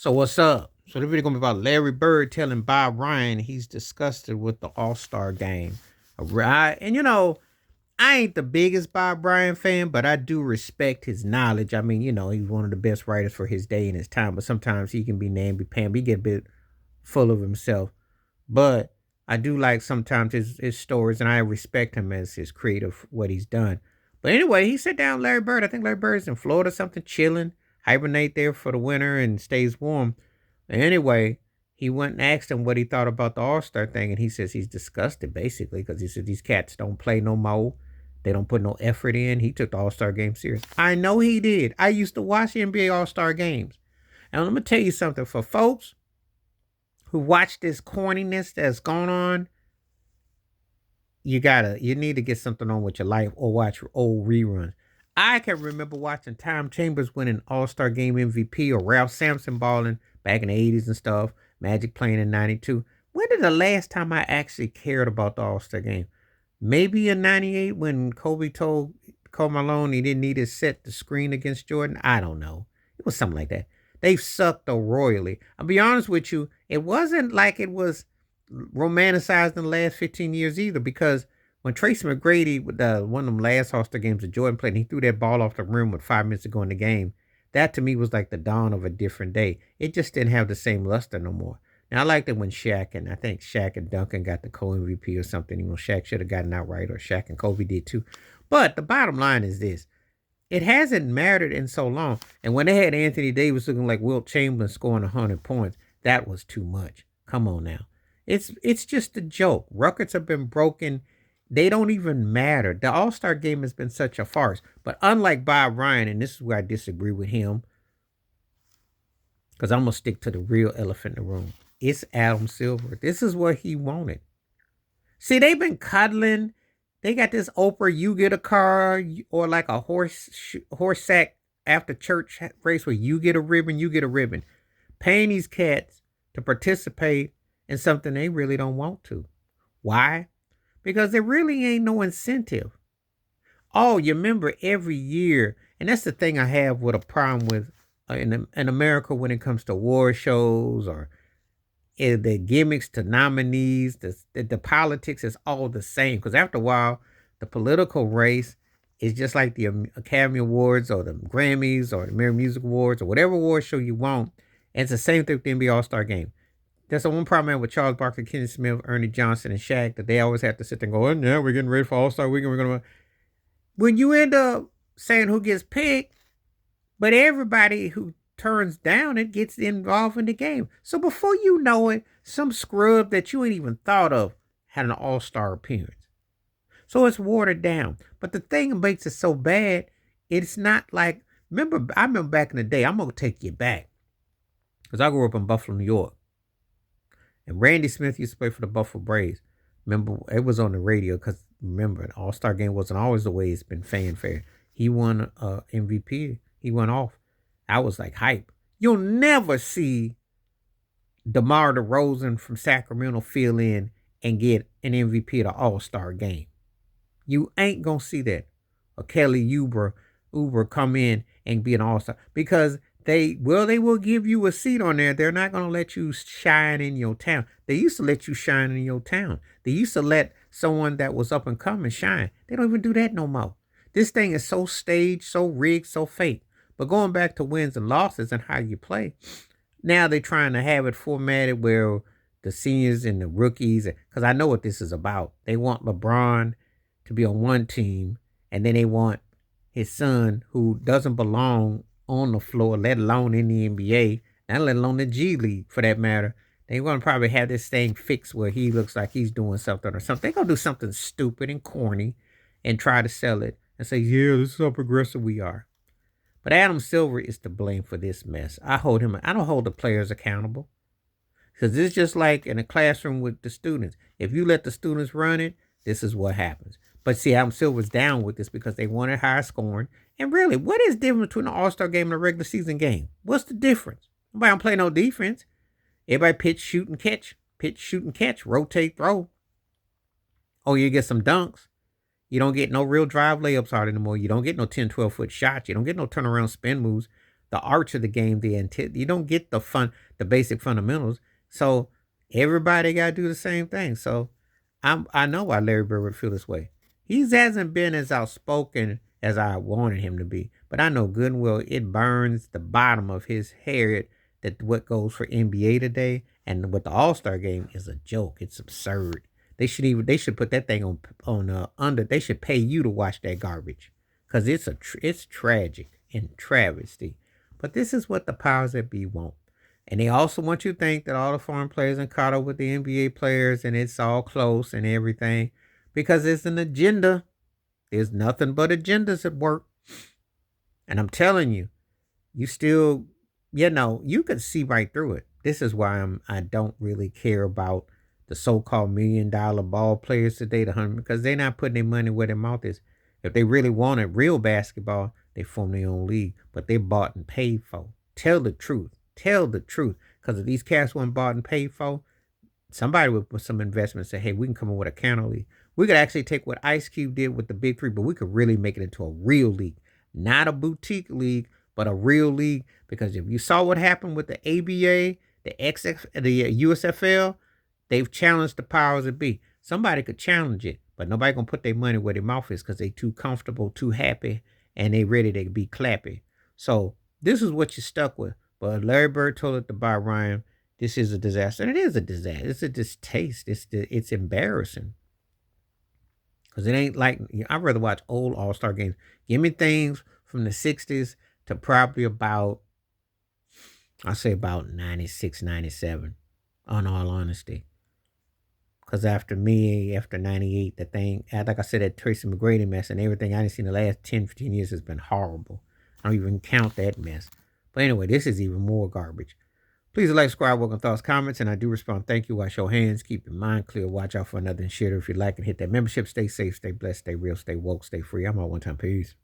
So what's up? So the video gonna be about Larry Bird telling Bob Ryan he's disgusted with the All-Star game. Right? And I ain't the biggest Bob Ryan fan, but I do respect his knowledge. I mean, he's one of the best writers for his day and his time, but sometimes he can be namby-pamby, get a bit full of himself. But I do like sometimes his stories, and I respect him as his creative, what he's done. But anyway, he sat down Larry Bird. I think Larry Bird's in Florida, something chilling, hibernate there for the winter and stays warm. Anyway, he went and asked him what he thought about the All Star thing, and he says he's disgusted basically because he said these cats don't play no more. They don't put no effort in. He took the All Star game serious. I know he did. I used to watch the NBA All Star games. And let me tell you something for folks who watch this corniness that's going on, you need to get something on with your life or watch old reruns. I can remember watching Tom Chambers winning All-Star Game MVP or Ralph Sampson balling back in the 80s and stuff, Magic playing in 92. When did the last time I actually cared about the All-Star Game? Maybe in 98 when Kobe told Cole Malone he didn't need to set the screen against Jordan. I don't know. It was something like that. They've sucked though royally. I'll be honest with you, it wasn't like it was romanticized in the last 15 years either, because when Tracy McGrady, with one of them last All-Star games that Jordan played, and he threw that ball off the rim with 5 minutes to go in the game, that to me was like the dawn of a different day. It just didn't have the same luster no more. Now, I liked it when Shaq, and I think Shaq and Duncan got the co-MVP or something. Shaq should have gotten outright, or Shaq and Kobe did too. But the bottom line is this. It hasn't mattered in so long. And when they had Anthony Davis looking like Wilt Chamberlain scoring 100 points, that was too much. Come on now. It's just a joke. Records have been broken. They don't even matter. The All-Star game has been such a farce. But unlike Bob Ryan, and this is where I disagree with him, because I'm going to stick to the real elephant in the room. It's Adam Silver. This is what he wanted. See, they've been cuddling. They got this Oprah, you get a car, or like a horse sack after church race where you get a ribbon, you get a ribbon. Paying these cats to participate in something they really don't want to. Why? Because there really ain't no incentive. Oh, you remember every year, and that's the thing I have with a problem with in America when it comes to award shows or the gimmicks to nominees, the politics is all the same. Because after a while, the political race is just like the Academy Awards or the Grammys or the American Music Awards or whatever award show you want. And it's the same thing with the NBA All-Star Game. That's the one problem with Charles Barkley, Kenny Smith, Ernie Johnson, and Shaq, that they always have to sit there and go, oh, yeah, we're getting ready for All-Star Weekend. We're going to. When you end up saying who gets picked, but everybody who turns down it gets involved in the game. So before you know it, some scrub that you ain't even thought of had an all-star appearance. So it's watered down. But the thing that makes it so bad, it's not like, I remember back in the day, I'm going to take you back. Because I grew up in Buffalo, New York. And Randy Smith used to play for the Buffalo Braves. Remember, it was on the radio because, remember, the All-Star game wasn't always the way it's been fanfare. He won MVP. He went off. I was like hype. You'll never see DeMar DeRozan from Sacramento fill in and get an MVP at an All-Star game. You ain't going to see that. Or Kelly Oubre come in and be an All-Star. Because they will give you a seat on there. They're not going to let you shine in your town. They used to let you shine in your town. They used to let someone that was up and coming shine. They don't even do that no more. This thing is so staged, so rigged, so fake. But going back to wins and losses and how you play, now they're trying to have it formatted where the seniors and the rookies, because I know what this is about. They want LeBron to be on one team, and then they want his son, who doesn't belong on the floor, let alone in the NBA, not let alone the G League for that matter. They want to probably have this thing fixed where he looks like he's doing something or something. They're going to do something stupid and corny and try to sell it and say, yeah, this is how progressive we are. But Adam Silver is to blame for this mess. I don't hold the players accountable. Because it's just like in a classroom with the students. If you let the students run it, this is what happens. But see, Adam Silver's down with this because they wanted higher scoring. And really, what is the difference between an All-Star game and a regular season game? What's the difference? Nobody don't play no defense. Everybody pitch, shoot, and catch. Pitch, shoot, and catch. Rotate, throw. Oh, you get some dunks. You don't get no real drive layups out anymore. You don't get no 10, 12-foot shots. You don't get no turnaround spin moves. the arts of the game. You don't get the basic fundamentals. So everybody got to do the same thing. So I know why Larry Bird would feel this way. He hasn't been as outspoken as I wanted him to be, but I know good and well it burns the bottom of his hair that what goes for NBA today and what the All Star game is a joke. It's absurd. They should put that thing on under. They should pay you to watch that garbage because it's tragic and travesty. But this is what the powers that be want. And they also want you to think that all the foreign players are caught up with the NBA players and it's all close and everything because it's an agenda. There's nothing but agendas at work. And I'm telling you, you still, you can see right through it. This is why I don't really care about the so-called $1 million ball players today, because they're not putting their money where their mouth is. If they really wanted real basketball, they form their own league, but they bought and paid for. Tell the truth. Tell the truth. Because if these cats weren't bought and paid for, somebody would put some investment and say, hey, we can come up with a counter league. We could actually take what Ice Cube did with the Big Three, but we could really make it into a real league. Not a boutique league, but a real league. Because if you saw what happened with the ABA, the USFL, they've challenged the powers that be. Somebody could challenge it, but nobody gonna put their money where their mouth is because they too comfortable, too happy, and they ready to be clappy. So this is what you're stuck with. But Larry Bird told it to Bob Ryan, this is a disaster. And it is a disaster. It's a distaste. It's embarrassing. Because it ain't like, I'd rather watch old All-Star games. Give me things from the 60s to probably about, I'll say about 96, 97, on all honesty. Because after 98, the thing, like I said, that Tracy McGrady mess and everything I didn't see in the last 10, 15 years has been horrible. I don't even count that mess. But anyway, this is even more garbage. Please like, subscribe, welcome thoughts, comments, and I do respond. Thank you. Wash your hands. Keep your mind clear. Watch out for another shitter. If you like and hit that membership, stay safe, stay blessed, stay real, stay woke, stay free. I'm out one time. Peace.